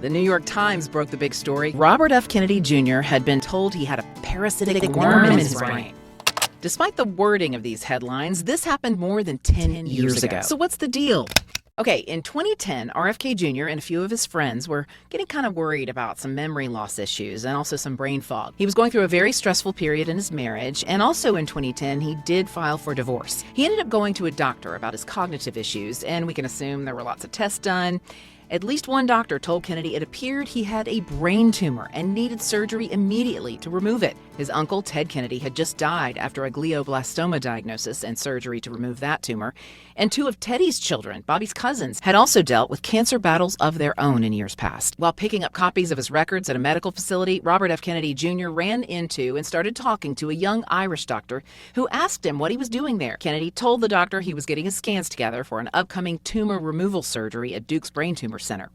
The New York Times broke the big story. Robert F. Kennedy Jr. had been told he had a parasitic worm in his brain. Despite the wording of these headlines, this happened more than 10 years ago. So what's the deal? Okay, in 2010, RFK Jr. and a few of his friends were getting kind of worried about some memory loss issues and also some brain fog. He was going through a very stressful period in his marriage, and also in 2010, he did file for divorce. He ended up going to a doctor about his cognitive issues, and we can assume there were lots of tests done. At least one doctor told Kennedy it appeared he had a brain tumor and needed surgery immediately to remove it. His uncle, Ted Kennedy, had just died after a glioblastoma diagnosis and surgery to remove that tumor. And two of Teddy's children, Bobby's cousins, had also dealt with cancer battles of their own in years past. While picking up copies of his records at a medical facility, Robert F. Kennedy Jr. ran into and started talking to a young Irish doctor who asked him what he was doing there. Kennedy told the doctor he was getting his scans together for an upcoming tumor removal surgery at Duke's Brain Tumor Center.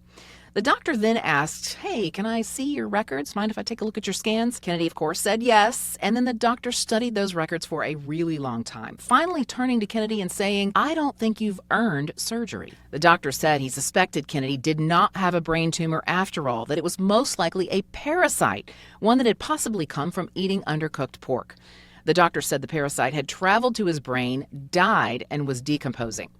The doctor then asked, "Hey, can I see your records? Mind if I take a look at your scans?" Kennedy, of course, said yes, and then the doctor studied those records for a really long time, finally turning to Kennedy and saying, "I don't think you've earned surgery." The doctor said he suspected Kennedy did not have a brain tumor after all, that it was most likely a parasite, one that had possibly come from eating undercooked pork. The doctor said the parasite had traveled to his brain, died, and was decomposing.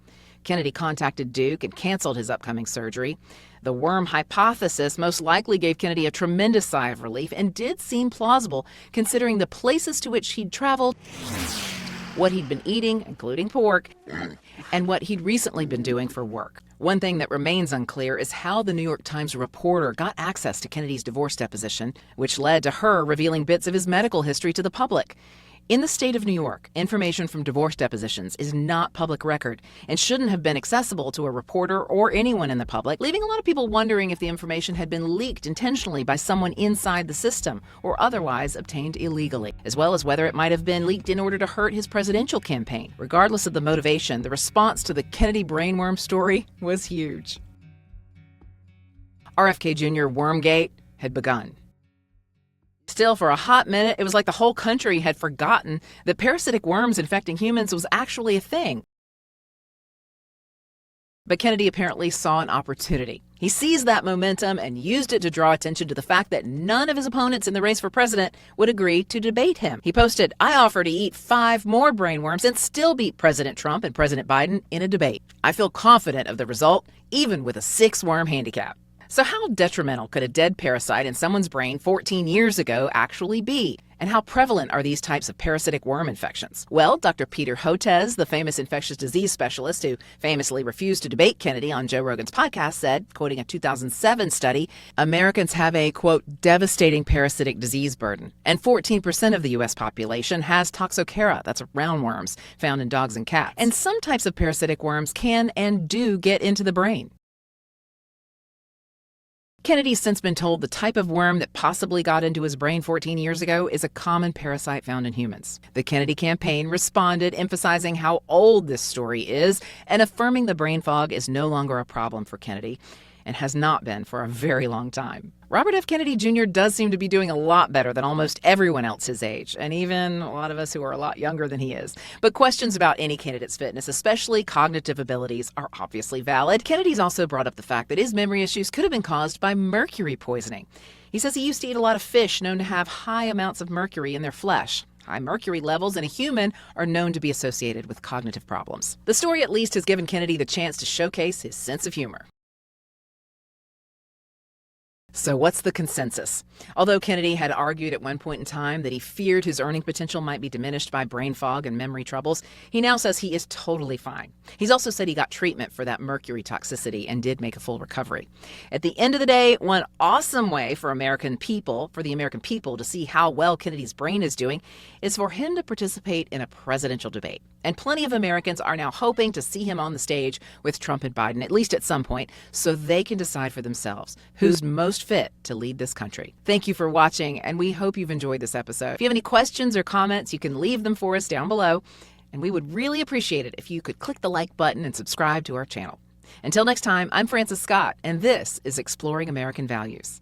Kennedy contacted Duke and canceled his upcoming surgery. The worm hypothesis most likely gave Kennedy a tremendous sigh of relief and did seem plausible considering the places to which he'd traveled, what he'd been eating, including pork, and what he'd recently been doing for work. One thing that remains unclear is how the New York Times reporter got access to Kennedy's divorce deposition, which led to her revealing bits of his medical history to the public. In the state of New York, information from divorce depositions is not public record and shouldn't have been accessible to a reporter or anyone in the public, leaving a lot of people wondering if the information had been leaked intentionally by someone inside the system or otherwise obtained illegally, as well as whether it might have been leaked in order to hurt his presidential campaign. Regardless of the motivation, the response to the Kennedy brainworm story was huge. RFK Jr. Wormgate had begun. Still, for a hot minute, it was like the whole country had forgotten that parasitic worms infecting humans was actually a thing. But Kennedy apparently saw an opportunity. He seized that momentum and used it to draw attention to the fact that none of his opponents in the race for president would agree to debate him. He posted, "I offer to eat 5 more brainworms and still beat President Trump and President Biden in a debate. I feel confident of the result, even with a 6-worm handicap." So how detrimental could a dead parasite in someone's brain 14 years ago actually be? And how prevalent are these types of parasitic worm infections? Well, Dr. Peter Hotez, the famous infectious disease specialist who famously refused to debate Kennedy on Joe Rogan's podcast, said, quoting a 2007 study, Americans have a, quote, devastating parasitic disease burden. And 14% of the U.S. population has toxocara, that's roundworms, found in dogs and cats. And some types of parasitic worms can and do get into the brain. Kennedy's since been told the type of worm that possibly got into his brain 14 years ago is a common parasite found in humans. The Kennedy campaign responded, emphasizing how old this story is and affirming the brain fog is no longer a problem for Kennedy and has not been for a very long time. Robert F. Kennedy Jr. does seem to be doing a lot better than almost everyone else his age, and even a lot of us who are a lot younger than he is. But questions about any candidate's fitness, especially cognitive abilities, are obviously valid. Kennedy's also brought up the fact that his memory issues could have been caused by mercury poisoning. He says he used to eat a lot of fish known to have high amounts of mercury in their flesh. High mercury levels in a human are known to be associated with cognitive problems. The story at least has given Kennedy the chance to showcase his sense of humor. So what's the consensus? Although Kennedy had argued at one point in time that he feared his earning potential might be diminished by brain fog and memory troubles, he now says he is totally fine. He's also said he got treatment for that mercury toxicity and did make a full recovery. At the end of the day, one awesome way for the American people to see how well Kennedy's brain is doing is for him to participate in a presidential debate. And plenty of Americans are now hoping to see him on the stage with Trump and Biden, at least at some point, so they can decide for themselves who's most fit to lead this country. Thank you for watching, and we hope you've enjoyed this episode. If you have any questions or comments, you can leave them for us down below, and we would really appreciate it if you could click the like button and subscribe to our channel. Until next time, I'm Frances Scott, and this is Exploring American Values.